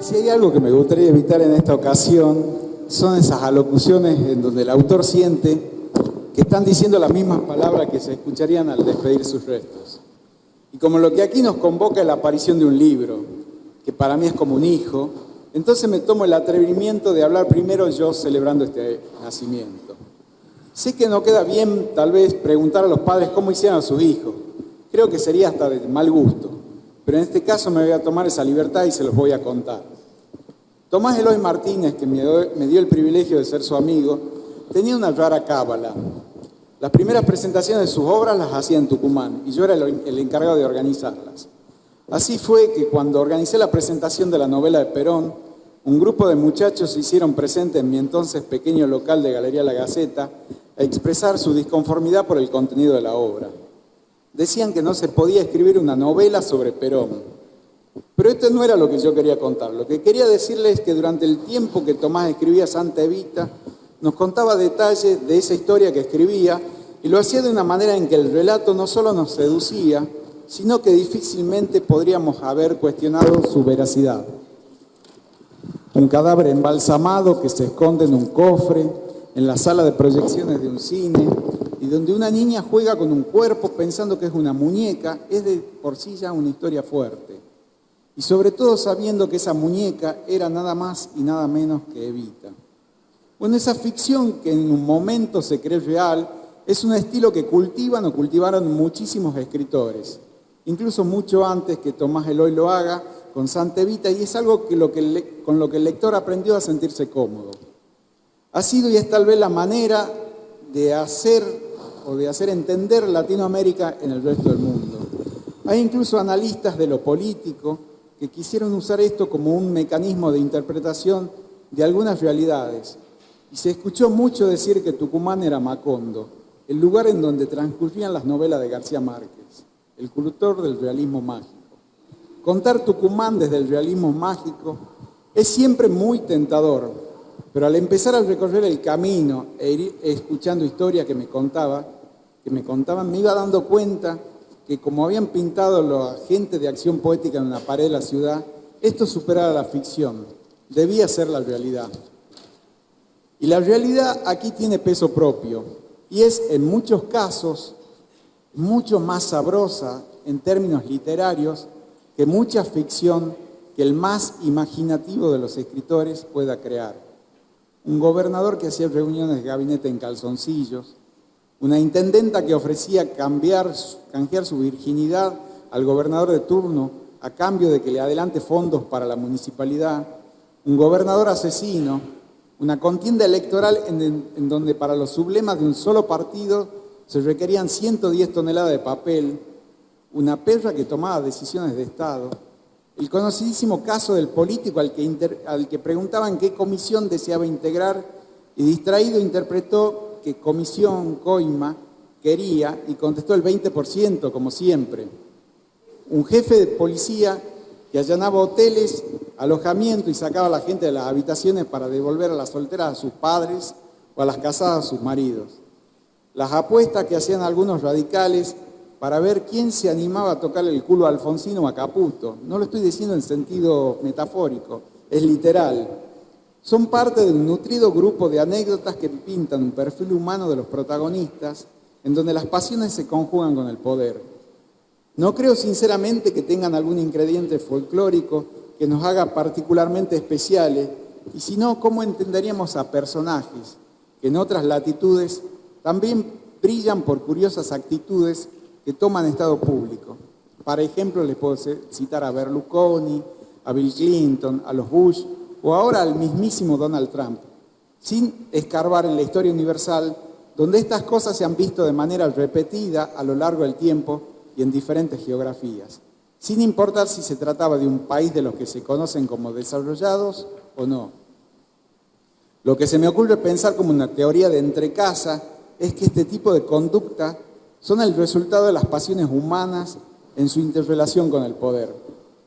Si hay algo que me gustaría evitar en esta ocasión, son esas alocuciones en donde el autor siente que están diciendo las mismas palabras que se escucharían al despedir sus restos. Y como lo que aquí nos convoca es la aparición de un libro, que para mí es como un hijo, entonces me tomo el atrevimiento de hablar primero yo celebrando este nacimiento. Sé que no queda bien, tal vez, preguntar a los padres cómo hicieron a sus hijos. Creo que sería hasta de mal gusto. Pero en este caso me voy a tomar esa libertad y se los voy a contar. Tomás Eloy Martínez, que me dio el privilegio de ser su amigo, tenía una rara cábala. Las primeras presentaciones de sus obras las hacía en Tucumán y yo era el encargado de organizarlas. Así fue que cuando organicé la presentación de la novela de Perón, un grupo de muchachos se hicieron presentes en mi entonces pequeño local de Galería La Gaceta a expresar su disconformidad por el contenido de la obra. Decían que no se podía escribir una novela sobre Perón. Pero esto no era lo que yo quería contar. Lo que quería decirles es que durante el tiempo que Tomás escribía Santa Evita, nos contaba detalles de esa historia que escribía y lo hacía de una manera en que el relato no solo nos seducía, sino que difícilmente podríamos haber cuestionado su veracidad. Un cadáver embalsamado que se esconde en un cofre, en la sala de proyecciones de un cine, y donde una niña juega con un cuerpo pensando que es una muñeca, es de por sí ya una historia fuerte. Y sobre todo sabiendo que esa muñeca era nada más y nada menos que Evita. Bueno, esa ficción que en un momento se cree real, es un estilo que cultivan o cultivaron muchísimos escritores, incluso mucho antes que Tomás Eloy lo haga con Santa Evita, y es algo con lo que el lector aprendió a sentirse cómodo. Ha sido y es tal vez la manera de hacer entender Latinoamérica en el resto del mundo. Hay incluso analistas de lo político que quisieron usar esto como un mecanismo de interpretación de algunas realidades. Y se escuchó mucho decir que Tucumán era Macondo, el lugar en donde transcurrían las novelas de García Márquez, el cultor del realismo mágico. Contar Tucumán desde el realismo mágico es siempre muy tentador, pero al empezar a recorrer el camino e ir escuchando historias que me contaban, me iba dando cuenta que como habían pintado los agentes de acción poética en una pared de la ciudad, esto superaba la ficción, debía ser la realidad. Y la realidad aquí tiene peso propio y es en muchos casos mucho más sabrosa en términos literarios que mucha ficción que el más imaginativo de los escritores pueda crear. Un gobernador que hacía reuniones de gabinete en calzoncillos, una intendenta que ofrecía canjear su virginidad al gobernador de turno a cambio de que le adelante fondos para la municipalidad, un gobernador asesino, una contienda electoral en donde para los sublemas de un solo partido se requerían 110 toneladas de papel, una perra que tomaba decisiones de Estado, el conocidísimo caso del político al que preguntaban qué comisión deseaba integrar y distraído interpretó que comisión, coima, quería y contestó el 20%, como siempre. Un jefe de policía que allanaba hoteles, alojamiento y sacaba a la gente de las habitaciones para devolver a las solteras a sus padres o a las casadas a sus maridos. Las apuestas que hacían algunos radicales para ver quién se animaba a tocarle el culo a Alfonsino o a Caputo. No lo estoy diciendo en sentido metafórico, es literal. Son parte de un nutrido grupo de anécdotas que pintan un perfil humano de los protagonistas, en donde las pasiones se conjugan con el poder. No creo sinceramente que tengan algún ingrediente folclórico que nos haga particularmente especiales, y si no, ¿cómo entenderíamos a personajes que en otras latitudes también brillan por curiosas actitudes que toman estado público? Para ejemplo, les puedo citar a Berlusconi, a Bill Clinton, a los Bush o ahora al mismísimo Donald Trump, sin escarbar en la historia universal, donde estas cosas se han visto de manera repetida a lo largo del tiempo y en diferentes geografías, sin importar si se trataba de un país de los que se conocen como desarrollados o no. Lo que se me ocurre pensar como una teoría de entrecasa es que este tipo de conducta son el resultado de las pasiones humanas en su interrelación con el poder.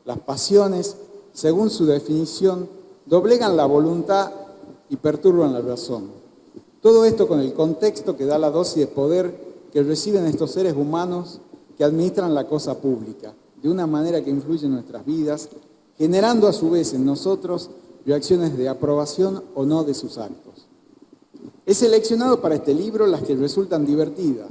Las pasiones, según su definición, doblegan la voluntad y perturban la razón. Todo esto con el contexto que da la dosis de poder que reciben estos seres humanos que administran la cosa pública, de una manera que influye en nuestras vidas, generando a su vez en nosotros reacciones de aprobación o no de sus actos. He seleccionado para este libro las que resultan divertidas,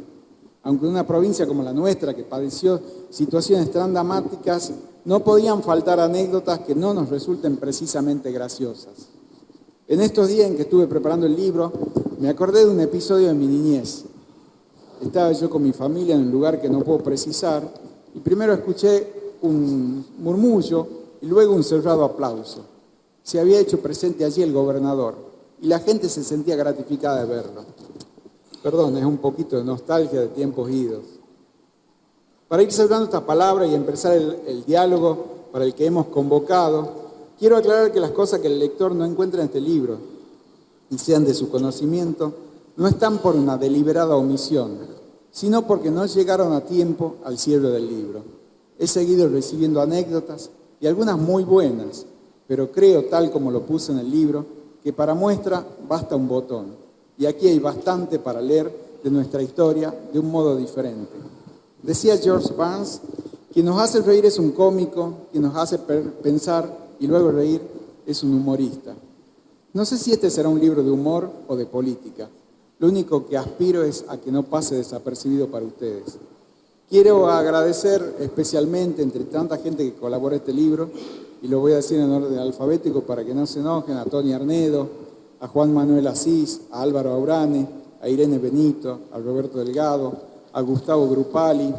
aunque en una provincia como la nuestra, que padeció situaciones tan dramáticas, no podían faltar anécdotas que no nos resulten precisamente graciosas. En estos días en que estuve preparando el libro, me acordé de un episodio de mi niñez. Estaba yo con mi familia en un lugar que no puedo precisar, y primero escuché un murmullo y luego un cerrado aplauso. Se había hecho presente allí el gobernador, y la gente se sentía gratificada de verlo. Perdón, es un poquito de nostalgia de tiempos idos. Para ir cerrando esta palabra y empezar el diálogo para el que hemos convocado, quiero aclarar que las cosas que el lector no encuentra en este libro y sean de su conocimiento, no están por una deliberada omisión, sino porque no llegaron a tiempo al cierre del libro. He seguido recibiendo anécdotas y algunas muy buenas, pero creo, tal como lo puse en el libro, que para muestra basta un botón. Y aquí hay bastante para leer de nuestra historia de un modo diferente. Decía George Burns, quien nos hace reír es un cómico, quien nos hace pensar y luego reír es un humorista. No sé si este será un libro de humor o de política. Lo único que aspiro es a que no pase desapercibido para ustedes. Quiero agradecer especialmente, entre tanta gente que colabora en este libro, y lo voy a decir en orden alfabético para que no se enojen, a Tony Arnedo, a Juan Manuel Asís, a Álvaro Aurane, a Irene Benito, a Roberto Delgado, a Gustavo Grupali,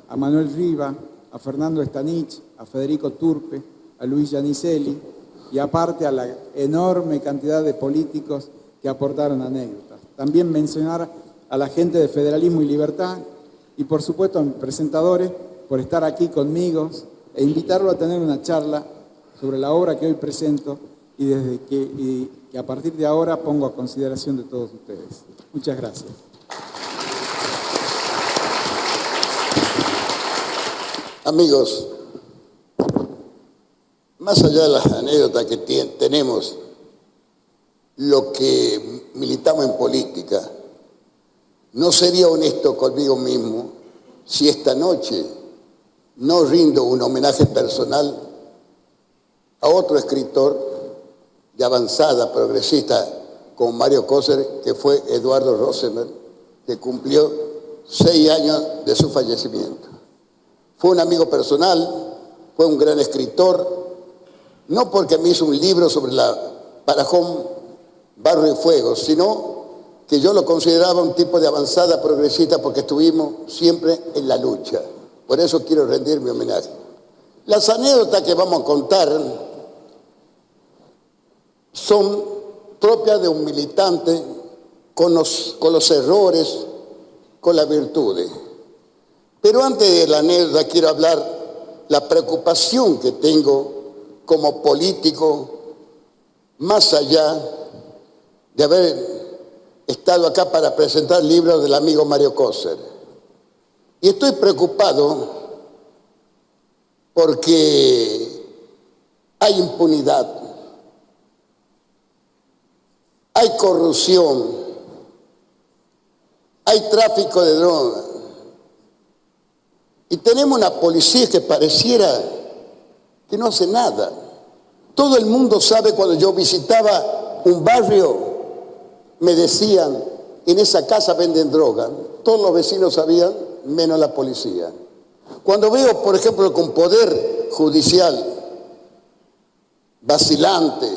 a Manuel Riva, a Fernando Estanich, a Federico Turpe, a Luis Giannicelli, y aparte a la enorme cantidad de políticos que aportaron anécdotas. También mencionar a la gente de Federalismo y Libertad y por supuesto a mis presentadores por estar aquí conmigo e invitarlo a tener una charla sobre la obra que hoy presento y que a partir de ahora pongo a consideración de todos ustedes. Muchas gracias. Amigos, más allá de las anécdotas que tenemos, lo que militamos en política, no sería honesto conmigo mismo si esta noche no rindo un homenaje personal a otro escritor de avanzada, progresista, como Mario Coser, que fue Eduardo Rosenberg, que cumplió 6 años de su fallecimiento. Fue un amigo personal, fue un gran escritor, no porque me hizo un libro sobre la Parajón, Barro y Fuego, sino que yo lo consideraba un tipo de avanzada progresista porque estuvimos siempre en la lucha. Por eso quiero rendir mi homenaje. Las anécdotas que vamos a contar son propias de un militante con los errores, con las virtudes. Pero antes de la anécdota quiero hablar la preocupación que tengo como político, más allá de haber estado acá para presentar libros del amigo Mario Coser. Y estoy preocupado porque hay impunidad, hay corrupción, hay tráfico de drogas. Y tenemos una policía que pareciera que no hace nada. Todo el mundo sabe, cuando yo visitaba un barrio, me decían, en esa casa venden droga. Todos los vecinos sabían, menos la policía. Cuando veo, por ejemplo, con poder judicial vacilante,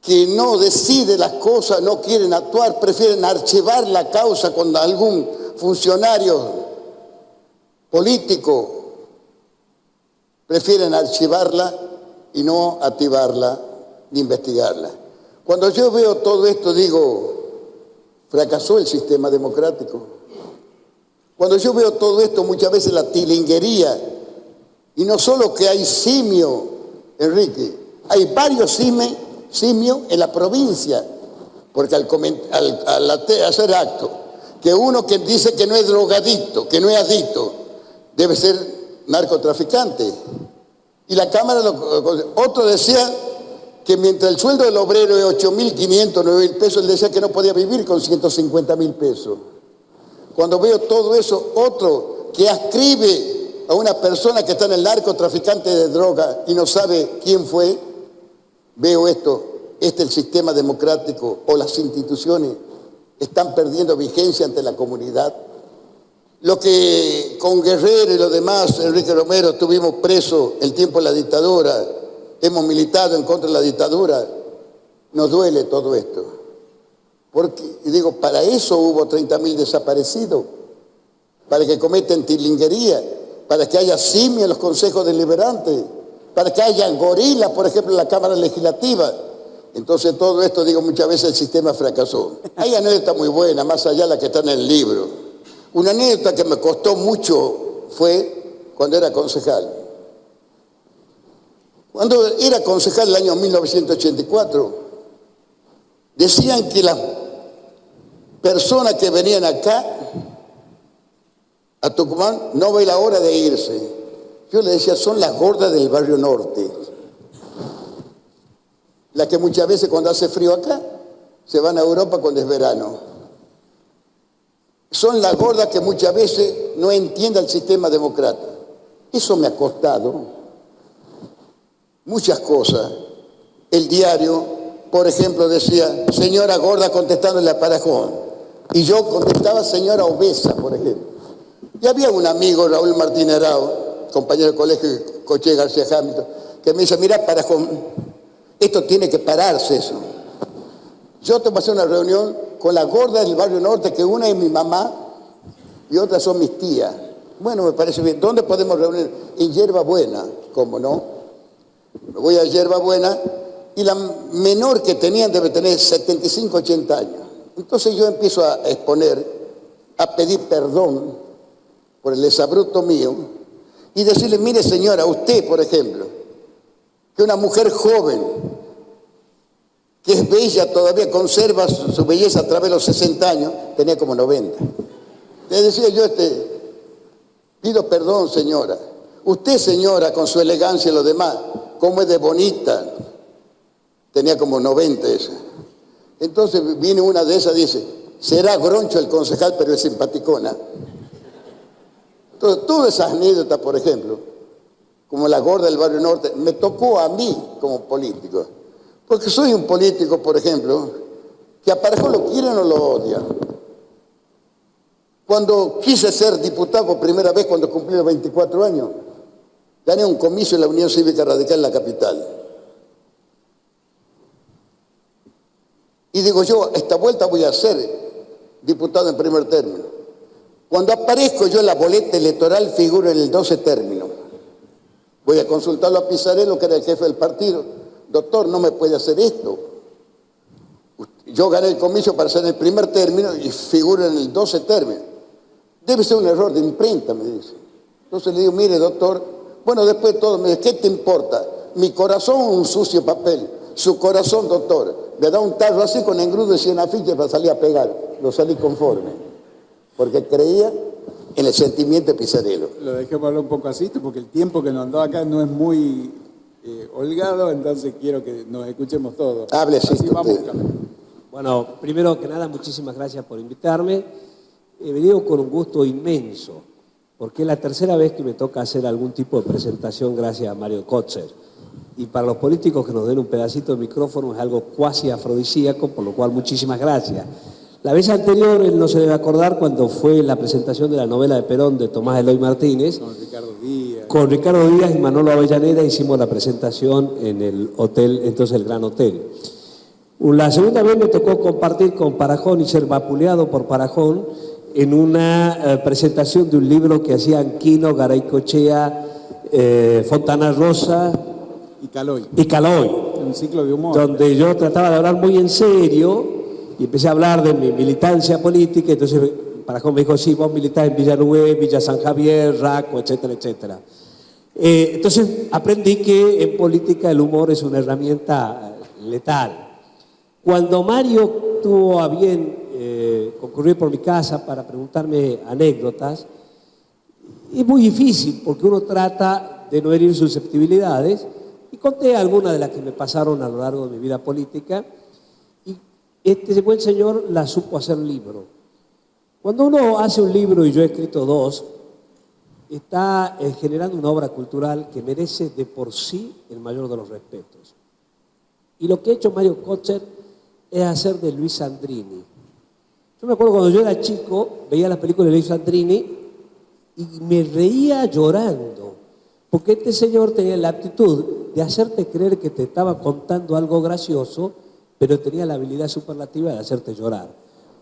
que no decide las cosas, no quieren actuar, prefieren archivar la causa cuando algún funcionario político prefieren archivarla y no activarla ni investigarla. Cuando yo veo todo esto digo, fracasó el sistema democrático. Cuando yo veo todo esto, muchas veces la tilinguería, y no solo que hay simio, Enrique, hay varios simios en la provincia, porque al hacer acto, que uno que dice que no es drogadicto, que no es adicto, debe ser narcotraficante. Y la Cámara, otro decía que mientras el sueldo del obrero es 8.500, 9.000 pesos, él decía que no podía vivir con 150.000 pesos. Cuando veo todo eso, otro que ascribe a una persona que está en el narcotraficante de droga y no sabe quién fue, veo esto, el sistema democrático o las instituciones están perdiendo vigencia ante la comunidad. Lo que con Guerrero y los demás, Enrique Romero, estuvimos presos el tiempo de la dictadura, hemos militado en contra de la dictadura, nos duele todo esto. Porque, y digo, para eso hubo 30.000 desaparecidos, para que cometen tilinguería, para que haya simio en los consejos deliberantes, para que haya gorilas, por ejemplo, en la Cámara Legislativa. Entonces todo esto, digo, muchas veces el sistema fracasó. Hay anécdota muy buena, más allá de la que está en el libro. Una anécdota que me costó mucho fue cuando era concejal. Cuando era concejal el año 1984, decían que las personas que venían acá, a Tucumán, no ve la hora de irse. Yo le decía, son las gordas del barrio norte. Las que muchas veces cuando hace frío acá, se van a Europa cuando es verano. Son las gordas que muchas veces no entienden el sistema democrático. Eso me ha costado muchas cosas. El diario, por ejemplo, decía, señora gorda contestándole a Parajón. Y yo contestaba señora obesa, por ejemplo. Y había un amigo, Raúl Martín Arao, compañero de colegio Coche García Hamilton, que me dice, mira Parajón, esto tiene que pararse eso. Yo te pasé una reunión con la gorda del barrio norte, que una es mi mamá y otras son mis tías. Bueno, me parece bien. ¿Dónde podemos reunir? En Yerba Buena, ¿cómo no? Me voy a Yerba Buena y la menor que tenían debe tener 75, 80 años. Entonces yo empiezo a exponer, a pedir perdón por el exabrupto mío y decirle, mire señora, usted, por ejemplo, que una mujer joven, que es bella, todavía conserva su belleza a través de los 60 años, tenía como 90. Le decía yo, pido perdón, señora. Usted, señora, con su elegancia y lo demás, como es de bonita, tenía como 90 esa. Entonces viene una de esas y dice, será groncho el concejal, pero es simpaticona. Entonces, todas esas anécdotas, por ejemplo, como la gorda del barrio norte, me tocó a mí como político. Porque soy un político, por ejemplo, que a Parajón lo quieren o lo odian. Cuando quise ser diputado por primera vez, cuando cumplí los 24 años, gané un comicio en la Unión Cívica Radical en la capital. Y digo yo, esta vuelta voy a ser diputado en primer término. Cuando aparezco yo en la boleta electoral, figuro en el 12 término. Voy a consultarlo a Pizarello, que era el jefe del partido. Doctor, no me puede hacer esto. Yo gané el comicio para ser en el primer término y figuro en el 12 término. Debe ser un error de imprenta, me dice. Entonces le digo, mire, doctor, bueno, después de todo, me dice, ¿qué te importa? Mi corazón un sucio papel. Su corazón, doctor, me da un tarro así con engrudo de 100 afiches para salir a pegar. Lo salí conforme, porque creía en el sentimiento de Pizarello. Lo dejé hablar un poco así, porque el tiempo que nos han dado acá no es muy holgado, entonces quiero que nos escuchemos todos. Hable así. Bueno, primero que nada, muchísimas gracias por invitarme. He venido con un gusto inmenso, porque es la tercera vez que me toca hacer algún tipo de presentación gracias a Mario Kotzer. Y para los políticos que nos den un pedacito de micrófono es algo cuasi afrodisíaco, por lo cual muchísimas gracias. La vez anterior, él no se debe acordar, cuando fue la presentación de la novela de Perón de Tomás Eloy Martínez. Con Ricardo Díaz. Con Ricardo Díaz y Manolo Avellaneda hicimos la presentación en el hotel, entonces el Gran Hotel. La segunda vez me tocó compartir con Parajón y ser vapuleado por Parajón en una presentación de un libro que hacían Quino, Garaycochea, Fontana Rosa Y Caloy. Un ciclo de humor. Donde yo trataba de hablar muy en serio y empecé a hablar de mi militancia política. Entonces Parajón me dijo, sí, vos militás en Villarrué, Villa San Javier, Raco, etcétera, etcétera. Entonces aprendí que en política el humor es una herramienta letal. Cuando Mario tuvo a bien concurrir por mi casa para preguntarme anécdotas, es muy difícil porque uno trata de no herir susceptibilidades, y conté algunas de las que me pasaron a lo largo de mi vida política, y este buen señor la supo hacer libro. Cuando uno hace un libro, y yo he escrito dos, está generando una obra cultural que merece de por sí el mayor de los respetos. Y lo que ha hecho Mario Kocher es hacer de Luis Sandrini. Yo me acuerdo cuando yo era chico, veía las películas de Luis Sandrini y me reía llorando, porque este señor tenía la aptitud de hacerte creer que te estaba contando algo gracioso, pero tenía la habilidad superlativa de hacerte llorar.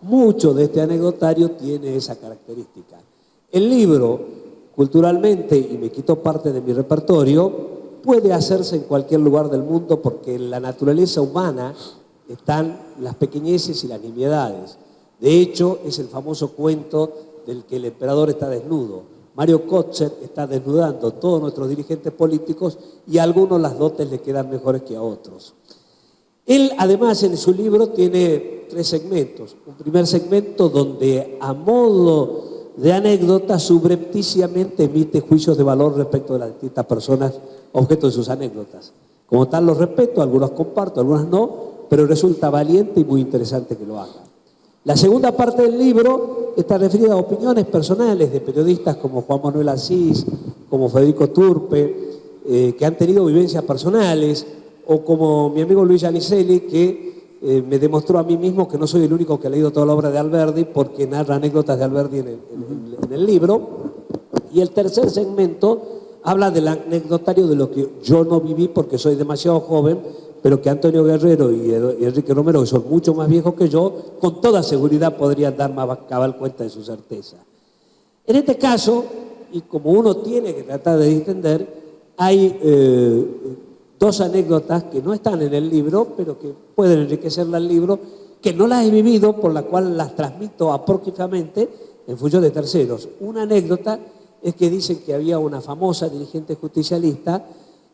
Mucho de este anecdotario tiene esa característica. El libro, culturalmente, y me quito parte de mi repertorio, puede hacerse en cualquier lugar del mundo porque en la naturaleza humana están las pequeñeces y las nimiedades. De hecho, es el famoso cuento del que el emperador está desnudo. Mario Kocher está desnudando a todos nuestros dirigentes políticos y a algunos las dotes le quedan mejores que a otros. Él, además, en su libro tiene 3 segmentos. Un primer segmento donde, a modo de anécdota, subrepticiamente emite juicios de valor respecto de las distintas personas objeto de sus anécdotas. Como tal, los respeto, algunos comparto, algunas no, pero resulta valiente y muy interesante que lo haga. La segunda parte del libro está referida a opiniones personales de periodistas como Juan Manuel Asís, como Federico Turpe, que han tenido vivencias personales, o como mi amigo Luis Giannicelli, que me demostró a mí mismo que no soy el único que ha leído toda la obra de Alberdi, porque narra anécdotas de Alberdi en el libro. Y el tercer segmento habla del anecdotario de lo que yo no viví porque soy demasiado joven, pero que Antonio Guerrero y Enrique Romero, que son mucho más viejos que yo, con toda seguridad podrían dar más cabal cuenta de su certeza. En este caso, y como uno tiene que tratar de entender, hay 2 anécdotas que no están en el libro, pero que pueden enriquecer el libro, que no las he vivido, por la cual las transmito apócrifamente en función de terceros. Una anécdota es que dicen que había una famosa dirigente justicialista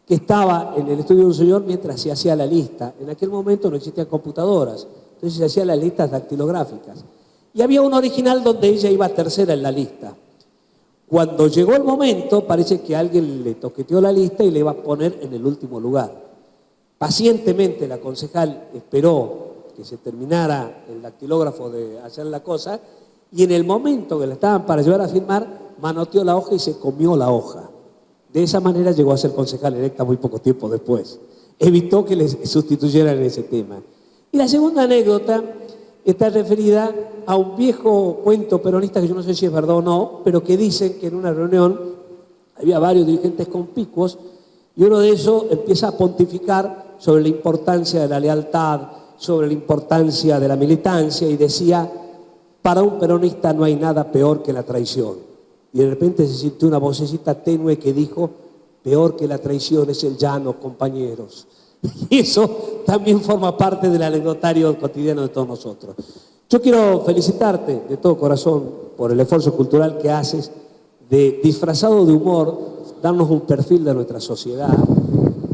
que estaba en el estudio de un señor mientras se hacía la lista. En aquel momento no existían computadoras, entonces se hacían las listas dactilográficas. Y había una original donde ella iba tercera en la lista. Cuando llegó el momento, parece que alguien le toqueteó la lista y le iba a poner en el último lugar. Pacientemente la concejal esperó que se terminara el dactilógrafo de hacer la cosa y en el momento que le estaban para llevar a firmar, manoteó la hoja y se comió la hoja. De esa manera llegó a ser concejal electa muy poco tiempo después. Evitó que le sustituyeran en ese tema. Y la segunda anécdota está referida a un viejo cuento peronista que yo no sé si es verdad o no, pero que dicen que en una reunión había varios dirigentes conspicuos y uno de ellos empieza a pontificar sobre la importancia de la lealtad, sobre la importancia de la militancia y decía, para un peronista no hay nada peor que la traición. Y de repente se sintió una vocecita tenue que dijo, peor que la traición es el llano, compañeros. Y eso también forma parte del anecdotario cotidiano de todos nosotros. Yo quiero felicitarte de todo corazón por el esfuerzo cultural que haces de, disfrazado de humor, darnos un perfil de nuestra sociedad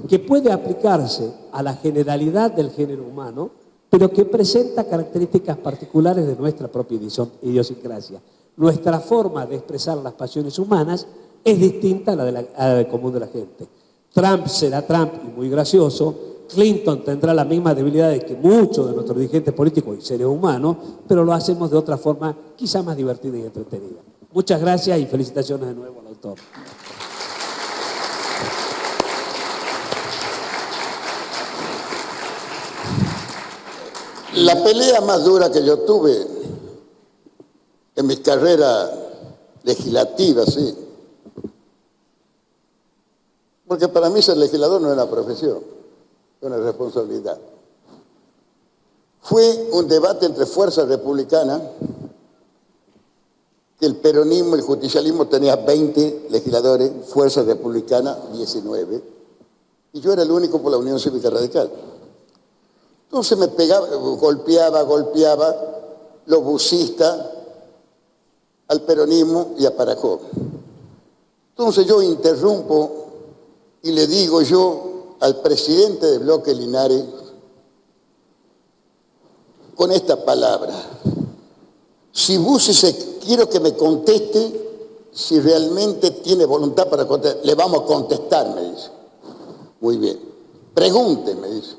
que puede aplicarse a la generalidad del género humano, pero que presenta características particulares de nuestra propia idiosincrasia. Nuestra forma de expresar las pasiones humanas es distinta a la del común de la gente. Trump será Trump y muy gracioso, Clinton tendrá las mismas debilidades que muchos de nuestros dirigentes políticos y seres humanos, pero lo hacemos de otra forma quizá más divertida y entretenida. Muchas gracias y felicitaciones de nuevo al autor. La pelea más dura que yo tuve en mi carrera legislativa, sí. Porque para mí ser legislador no es una profesión, es una responsabilidad. Fue un debate entre fuerzas republicanas, que el peronismo y el justicialismo tenía 20 legisladores, fuerza republicana 19, y yo era el único por la Unión Cívica Radical. Entonces me pegaba, golpeaba los bucistas, al peronismo y a Parajó. Entonces yo interrumpo y le digo yo al presidente del bloque Linares con esta palabra: si Bussi quiero que me conteste si realmente tiene voluntad para contestar. Le vamos a contestar, me dice. Muy bien. Pregunte, me dice.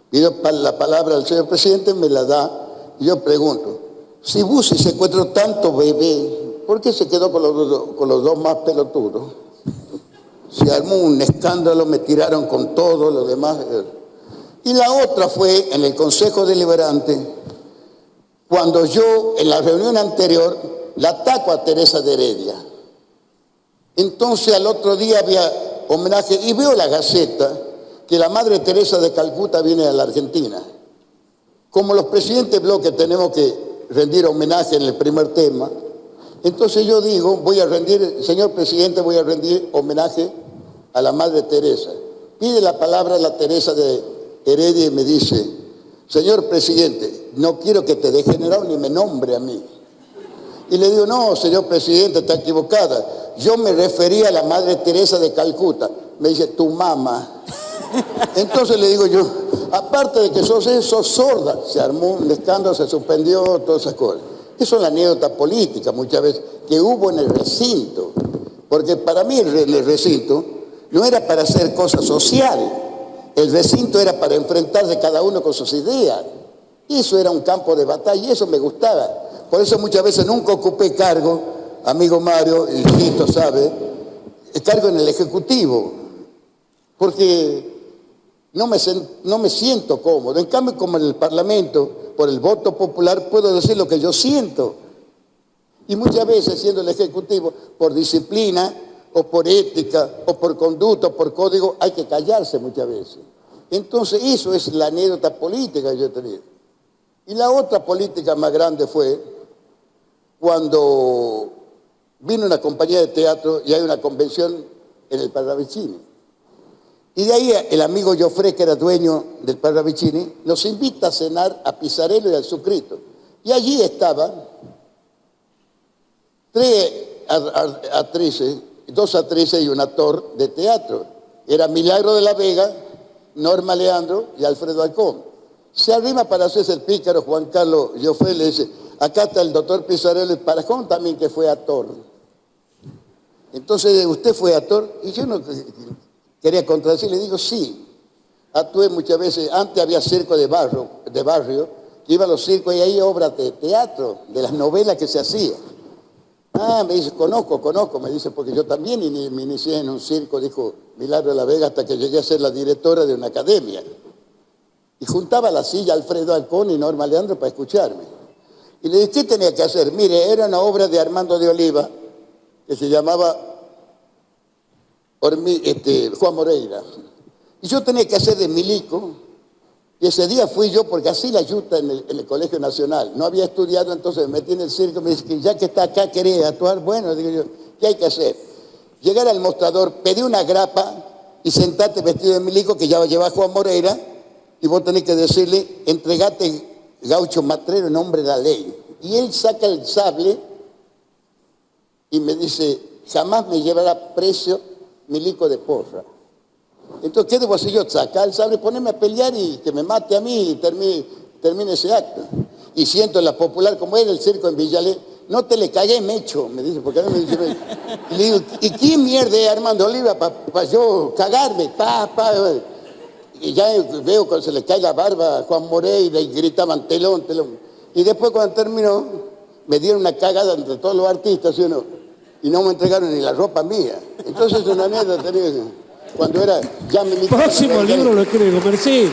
Pido la palabra al señor presidente, me la da y yo pregunto: si Bussi secuestró tanto bebé ¿por qué se quedó con los dos más pelotudos? Se armó un escándalo, me tiraron con todo lo demás. Y la otra fue en el Consejo Deliberante, cuando yo, en la reunión anterior, la ataco a Teresa de Heredia. Entonces, al otro día había homenaje, y veo la Gaceta, que la Madre Teresa de Calcuta viene a la Argentina. Como los presidentes bloque tenemos que rendir homenaje en el primer tema, entonces yo digo, señor presidente, voy a rendir homenaje a la Madre Teresa. Pide la palabra a la Teresa de Heredia y me dice, señor presidente, no quiero que te degenerado ni me nombre a mí. Y le digo, no, señor presidente, está equivocada. Yo me refería a la Madre Teresa de Calcuta. Me dice, tu mamá. Entonces le digo yo, aparte de que sos sorda, se armó un escándalo, se suspendió, todas esas cosas. Eso es la anécdota política muchas veces que hubo en el recinto. Porque para mí el recinto no era para hacer cosas sociales. El recinto era para enfrentarse cada uno con sus ideas. Eso era un campo de batalla y eso me gustaba. Por eso muchas veces nunca ocupé cargo, amigo Mario, y Tito sabe, cargo en el Ejecutivo. Porque no me siento cómodo. En cambio, como en el Parlamento, por el voto popular, puedo decir lo que yo siento. Y muchas veces, siendo el Ejecutivo, por disciplina, o por ética, o por conducta, o por código, hay que callarse muchas veces. Entonces, eso es la anécdota política que yo he tenido. Y la otra política más grande fue cuando vino una compañía de teatro y hay una convención en el Parravicini. Y de ahí el amigo Joffre, que era dueño del Parravicini, nos invita a cenar a Pizarello y al Sucrito. Y allí estaban dos actrices y un actor de teatro. Era Milagro de la Vega, Norma Leandro y Alfredo Alcón. Se arrima para hacerse el pícaro Juan Carlos Joffre, le dice, acá está el doctor Pizarello y Parajón también, que fue actor. Entonces, ¿usted fue actor? Y yo no quería contradecir, le digo, sí. Actué muchas veces, antes había circo de barrio, que iba a los circos y ahí obras de teatro, de las novelas que se hacían. Ah, me dice, conozco, me dice, porque yo también me inicié en un circo, dijo Milagro de la Vega, hasta que llegué a ser la directora de una academia. Y juntaba la silla Alfredo Alcón y Norma Leandro para escucharme. Y le dije, ¿qué tenía que hacer? Mire, era una obra de Armando de Oliva, que se llamaba Juan Moreira. Y yo tenía que hacer de milico, y ese día fui yo, porque así la yuta en el Colegio Nacional. No había estudiado, entonces me metí en el circo, me dice que ya que está acá, ¿querés actuar? Bueno, digo yo, ¿qué hay que hacer? Llegar al mostrador, pedí una grapa y sentate vestido de milico, que ya va a llevar Juan Moreira, y vos tenés que decirle, entregate Gaucho Matrero en nombre de la ley. Y él saca el sable y me dice, jamás me llevará preso milico de porra. Entonces, ¿qué debo hacer yo? Sacar el sable, ponerme a pelear y que me mate a mí y termine ese acto. Y siento en la popular, como era el circo en Villalé, no te le cagué, Mecho, me dice, porque a mí me dice, y le digo, ¿y quién mierda es Armando Oliva para yo cagarme? Y ya veo cuando se le cae la barba a Juan Moreira y gritaban telón. Y después cuando terminó, me dieron una cagada entre todos los artistas, ¿sí o no? Y no me entregaron ni la ropa mía. Entonces es una mierda tenía cuando era ya mi próximo libro lo escribe Comercial.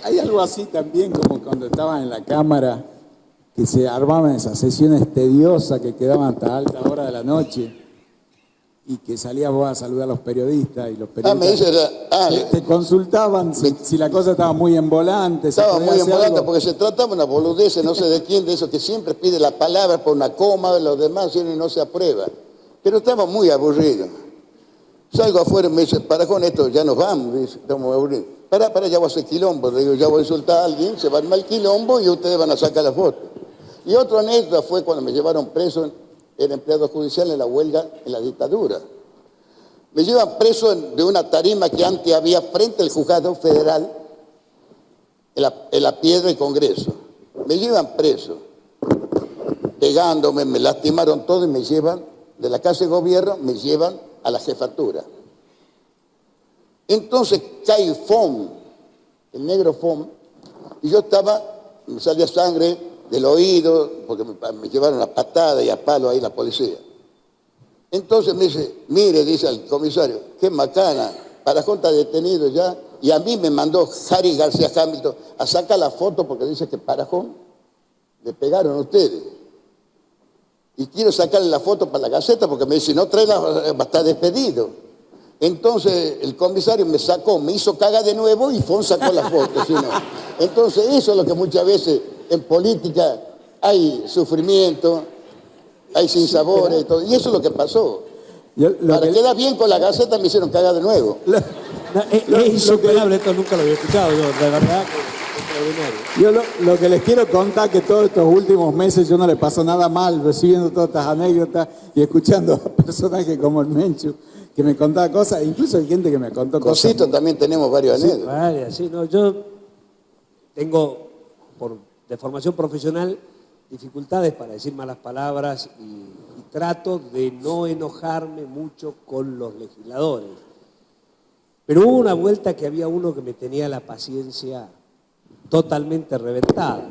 Hay algo así también como cuando estaban en la Cámara, que se armaban esas sesiones tediosas que quedaban hasta alta hora de la noche y que salías vos a saludar a los periodistas y los periodistas te consultaban si la cosa estaba muy embolante. Estaba muy embolante porque se trataba una boludez, no sé de quién, de eso que siempre pide la palabra por una coma, los demás y no se aprueba. Pero estaba muy aburrido. Salgo afuera y me dice, para con esto, ya nos vamos, dice, estamos aburridos. Para, ya voy a hacer quilombo. Le digo, ya voy a insultar a alguien, se va a armar el quilombo y ustedes van a sacar la foto. Y otra anécdota fue cuando me llevaron preso, era empleado judicial en la huelga, en la dictadura. Me llevan preso de una tarima que antes había frente al juzgado federal, en la Piedra del Congreso. Me llevan preso, pegándome, me lastimaron todo y me llevan, de la Casa de Gobierno, me llevan a la jefatura. Entonces cae Fon, el negro Fon, Y yo me salía sangre del oído, porque me llevaron a patada y a palo ahí la policía. Entonces me dice, mire, dice al comisario, qué macana, Parajón está detenido ya. Y a mí me mandó Harry García Hamilton a sacar la foto porque dice que Parajón le pegaron a ustedes. Y quiero sacarle la foto para la Gaceta porque me dice, no traerla, va a estar despedido. Entonces el comisario me hizo cagar de nuevo y Fon sacó la foto. ¿Sí, no? Entonces eso es lo que muchas veces en política hay sufrimiento, hay sinsabores, todo, y eso es lo que pasó. Para quedar bien con la Gaceta me hicieron cagar de nuevo. Es insuperable, esto nunca lo había escuchado yo, de verdad. Yo lo que les quiero contar que todos estos últimos meses yo no le pasó nada mal recibiendo todas estas anécdotas y escuchando a personajes como el Menchu que me contaba cosas, incluso hay gente que me contó cosas. Cosito también tenemos varios anécdotas. Varias, sí, no, yo tengo, de formación profesional, dificultades para decir malas palabras y trato de no enojarme mucho con los legisladores. Pero hubo una vuelta que había uno que me tenía la paciencia totalmente reventada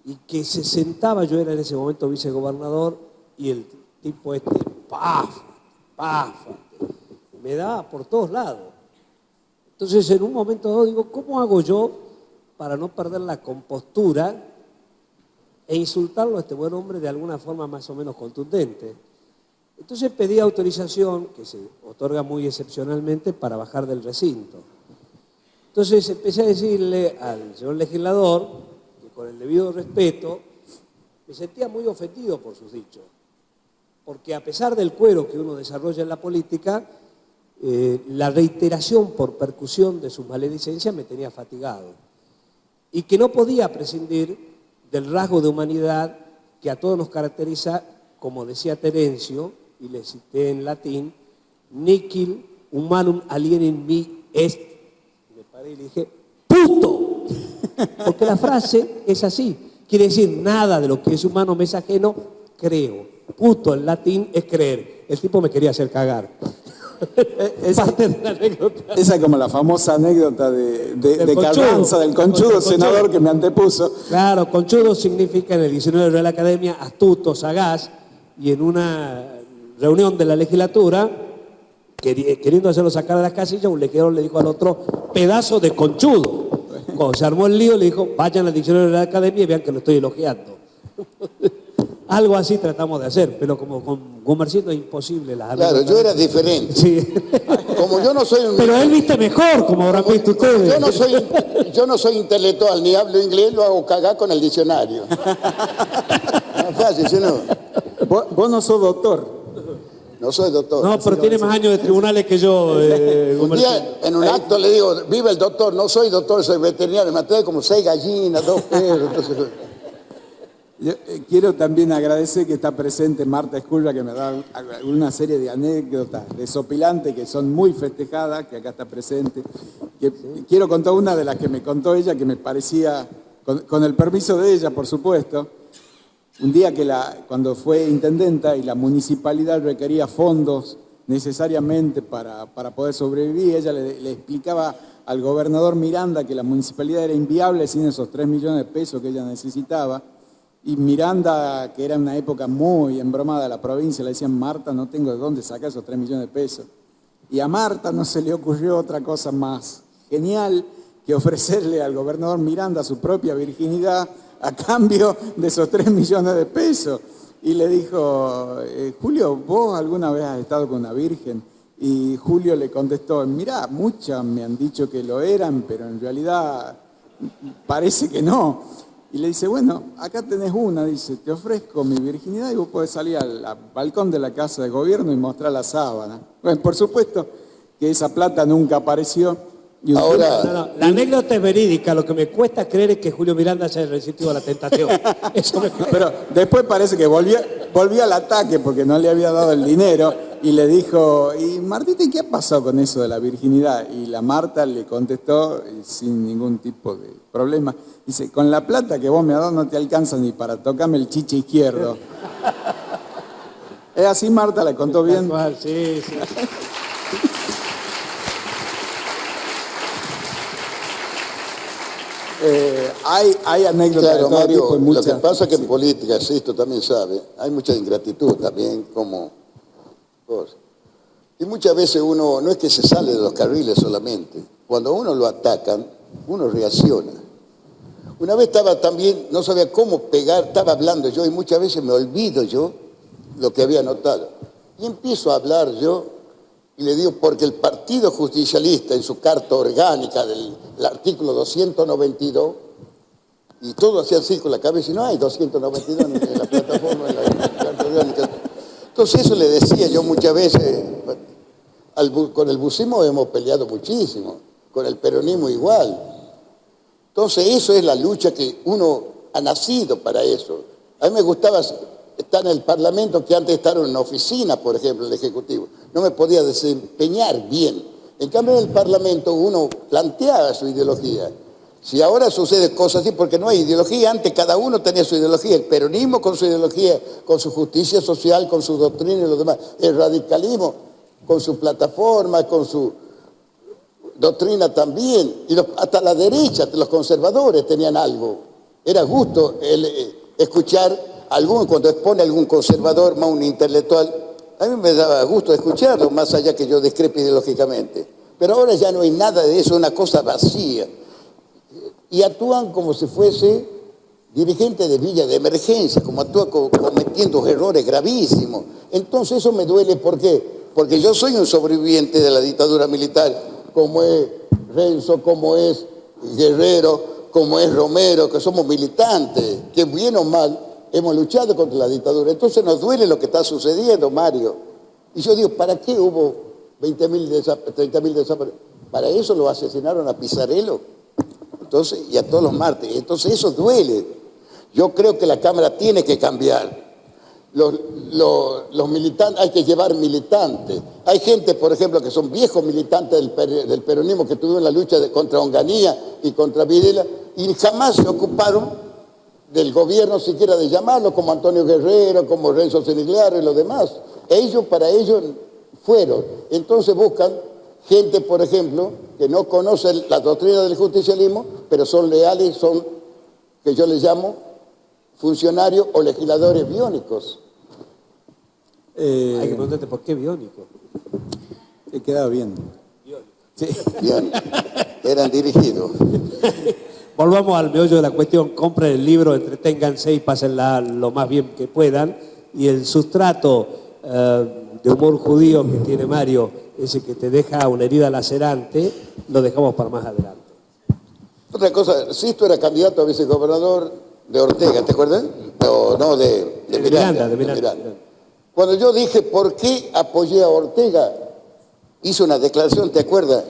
y que se sentaba, yo era en ese momento vicegobernador y el tipo ¡paf! Me daba por todos lados. Entonces en un momento dado digo, ¿cómo hago yo para no perder la compostura e insultarlo a este buen hombre de alguna forma más o menos contundente? Entonces pedí autorización, que se otorga muy excepcionalmente, para bajar del recinto. Entonces empecé a decirle al señor legislador, que con el debido respeto, me sentía muy ofendido por sus dichos. Porque a pesar del cuero que uno desarrolla en la política, la reiteración por percusión de sus maledicencias me tenía fatigado. Y que no podía prescindir del rasgo de humanidad que a todos nos caracteriza, como decía Terencio, y le cité en latín, Nihil humanum alienin mi est. Me paré y le dije, ¡puto! Porque la frase es así. Quiere decir, nada de lo que es humano me es ajeno, creo. Puto en latín es creer. El tipo me quería hacer cagar. Esa es como la famosa anécdota de Carranza, del conchudo senador que me antepuso. Claro, conchudo significa en el diccionario de la Real Academia astuto, sagaz, y en una reunión de la legislatura, queriendo hacerlo sacar de la casilla, un legislador le dijo al otro, pedazo de conchudo. Cuando se armó el lío, le dijo, vayan al diccionario de la Academia y vean que lo estoy elogiando. Algo así tratamos de hacer, pero como con Gumersindo es imposible. Claro, yo era diferente. Sí. Como yo no soy Pero él viste mejor, como habrán visto ustedes. Yo no soy intelectual, ni hablo inglés, lo hago cagar con el diccionario. No es fácil, ¿sí no? Vos no sos doctor. No soy doctor. No, pero tiene más años de tribunales que yo. Un día en un acto le digo, viva el doctor, no soy doctor, soy veterinario, me trae como 6 gallinas, 2 perros, entonces... Yo quiero también agradecer que está presente Marta Esculva, que me da una serie de anécdotas desopilantes que son muy festejadas, que acá está presente. Quiero contar una de las que me contó ella, que me parecía, con el permiso de ella, por supuesto, un día que cuando fue intendenta y la municipalidad requería fondos necesariamente para poder sobrevivir, ella le explicaba al gobernador Miranda que la municipalidad era inviable sin esos 3 millones de pesos que ella necesitaba. Y Miranda, que era una época muy embromada de la provincia, le decían, Marta, no tengo de dónde sacar esos 3 millones de pesos. Y a Marta no se le ocurrió otra cosa más genial que ofrecerle al gobernador Miranda su propia virginidad a cambio de esos 3 millones de pesos. Y le dijo, Julio, ¿vos alguna vez has estado con una virgen? Y Julio le contestó, mirá, muchas me han dicho que lo eran, pero en realidad parece que no. Y le dice, bueno, acá tenés una, dice, te ofrezco mi virginidad y vos podés salir al balcón de la casa de gobierno y mostrar la sábana. Bueno, por supuesto que esa plata nunca apareció. Y ahora, la anécdota es verídica, lo que me cuesta creer es que Julio Miranda se haya resistido a la tentación. Eso me cuesta. Pero después parece que volvió al ataque porque no le había dado el dinero y le dijo, y Martita, ¿y qué ha pasado con eso de la virginidad? Y la Marta le contestó sin ningún tipo de problema. Dice, con la plata que vos me has dado no te alcanza ni para tocarme el chiche izquierdo. ¿Es así, Marta? ¿La contó bien? Sí, sí. hay anécdotas Claro, de todo Mario, tipo y lo muchas. que pasa es que en política, sí, esto también sabe, hay mucha ingratitud también, como vos. Y muchas veces uno, no es que se sale de los carriles solamente, cuando a uno lo atacan, uno reacciona. Una vez estaba también, no sabía cómo pegar, estaba hablando yo y muchas veces me olvido yo lo que había notado. Y empiezo a hablar yo y le digo, porque el Partido Justicialista en su carta orgánica del artículo 292, y todo hacía así con la cabeza, y no hay 292 ni en la plataforma, en la carta orgánica. Entonces eso le decía yo muchas veces, con el bucismo hemos peleado muchísimo, con el peronismo igual. Entonces eso es la lucha que uno ha nacido para eso. A mí me gustaba estar en el Parlamento, que antes estaba en una oficina, por ejemplo, el Ejecutivo. No me podía desempeñar bien. En cambio, en el Parlamento uno planteaba su ideología. Si ahora sucede cosas así, porque no hay ideología, antes cada uno tenía su ideología, el peronismo con su ideología, con su justicia social, con su doctrina y lo demás, el radicalismo con su plataforma, con su doctrina también, y hasta la derecha, los conservadores tenían algo. Era gusto escuchar cuando expone algún conservador, más un intelectual, a mí me daba gusto escucharlo, más allá que yo discrepe ideológicamente. Pero ahora ya no hay nada de eso, una cosa vacía. Y actúan como si fuese dirigente de villa de emergencia, como actúa cometiendo errores gravísimos. Entonces eso me duele, ¿por qué? Porque yo soy un sobreviviente de la dictadura militar, como es Renzo, como es Guerrero, como es Romero, que somos militantes, que bien o mal hemos luchado contra la dictadura. Entonces nos duele lo que está sucediendo, Mario. Y yo digo, ¿para qué hubo 20.000, 30.000 desaparecidos? Para eso lo asesinaron a Pizarello. Entonces, y a todos los mártires. Entonces eso duele. Yo creo que la Cámara tiene que cambiar. Los militantes, hay que llevar militantes. Hay gente, por ejemplo, que son viejos militantes del peronismo que tuvieron la lucha contra Onganía y contra Videla y jamás se ocuparon del gobierno siquiera de llamarlo, como Antonio Guerrero, como Renzo Senigliaro y los demás. Para ellos fueron. Entonces buscan gente, por ejemplo, que no conoce la doctrina del justicialismo, pero son leales, son, que yo les llamo, funcionarios o legisladores biónicos. Hay que preguntarte por qué biónico. Te queda bien. Sí. Bien. Eran dirigidos. Volvamos al meollo de la cuestión. Compren el libro, entreténganse y pásenla lo más bien que puedan. Y el sustrato de humor judío que tiene Mario, ese que te deja una herida lacerante, lo dejamos para más adelante. Otra cosa, Sisto era candidato a vicegobernador de Ortega, ¿te acuerdas? No, de Miranda. Cuando yo dije por qué apoyé a Ortega, hice una declaración, ¿te acuerdas?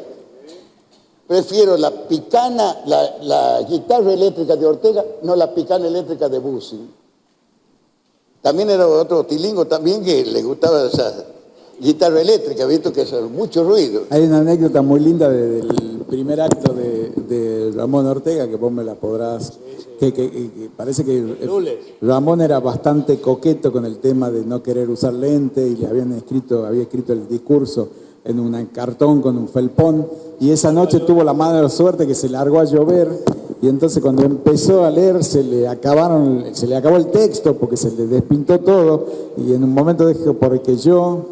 Prefiero la picana, la guitarra eléctrica de Ortega, no la picana eléctrica de Bussi. También era otro tilingo también que le gustaba esa guitarra eléctrica, visto que hace mucho ruido. Hay una anécdota muy linda del primer acto de Ramón Ortega, que vos me la podrás... Que parece que Ramón era bastante coqueto con el tema de no querer usar lente y le había escrito el discurso en un cartón con un felpón, y esa noche tuvo la mala suerte que se largó a llover, y entonces cuando empezó a leer se le acabó el texto porque se le despintó todo, y en un momento dijo, porque yo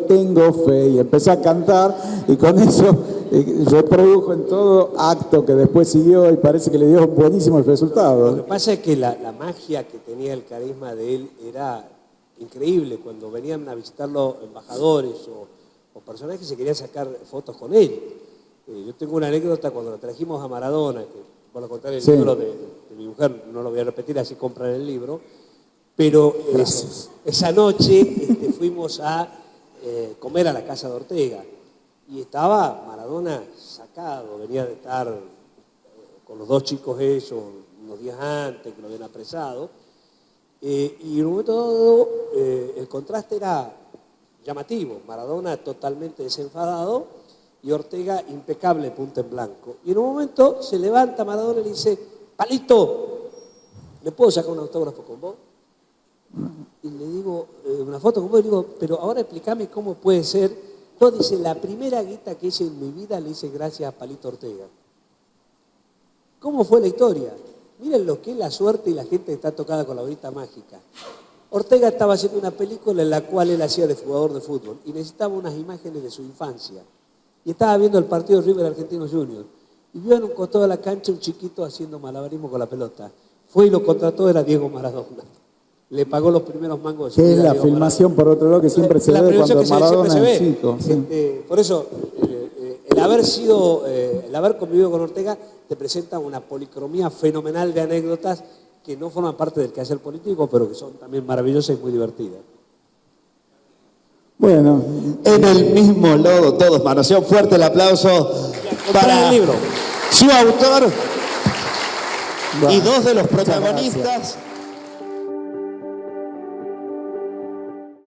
tengo fe, y empezó a cantar, y con eso reprodujo en todo acto que después siguió, y parece que le dio buenísimos resultados. Lo que pasa es que la magia que tenía el carisma de él era increíble. Cuando venían a visitarlo embajadores o personajes que se querían sacar fotos con él. Yo tengo una anécdota cuando lo trajimos a Maradona, que voy a contar el libro de mi mujer, no lo voy a repetir, así compran el libro, pero esa noche fuimos a comer a la casa de Ortega y estaba Maradona sacado, venía de estar con los dos chicos ellos unos días antes, que lo habían apresado, y en un momento dado el contraste era llamativo. Maradona totalmente desenfadado y Ortega impecable, punta en blanco. Y en un momento se levanta Maradona y le dice, Palito, ¿le puedo sacar un autógrafo con vos? Y le digo, una foto con vos, y le digo, pero ahora explícame cómo puede ser. No, dice, la primera guita que hice en mi vida le hice gracias a Palito Ortega. ¿Cómo fue la historia? Miren lo que es la suerte y la gente que está tocada con la varita mágica. Ortega estaba haciendo una película en la cual él hacía de jugador de fútbol y necesitaba unas imágenes de su infancia. Y estaba viendo el partido de River Argentinos Juniors y vio en un costado de la cancha un chiquito haciendo malabarismo con la pelota. Fue y lo contrató, era Diego Maradona. Le pagó los primeros mangos de su Que es vida. la Diego filmación, Maradona. por otro lado, que siempre se La ve filmación cuando que Maradona siempre es se ve. chico. Sí. Por eso, el haber convivido con Ortega te presenta una policromía fenomenal de anécdotas que no forman parte del quehacer político, pero que son también maravillosas y muy divertidas. Bueno, En el mismo lodo, todos manosean fuerte el aplauso para el libro. su autor y bueno, dos de los muchas protagonistas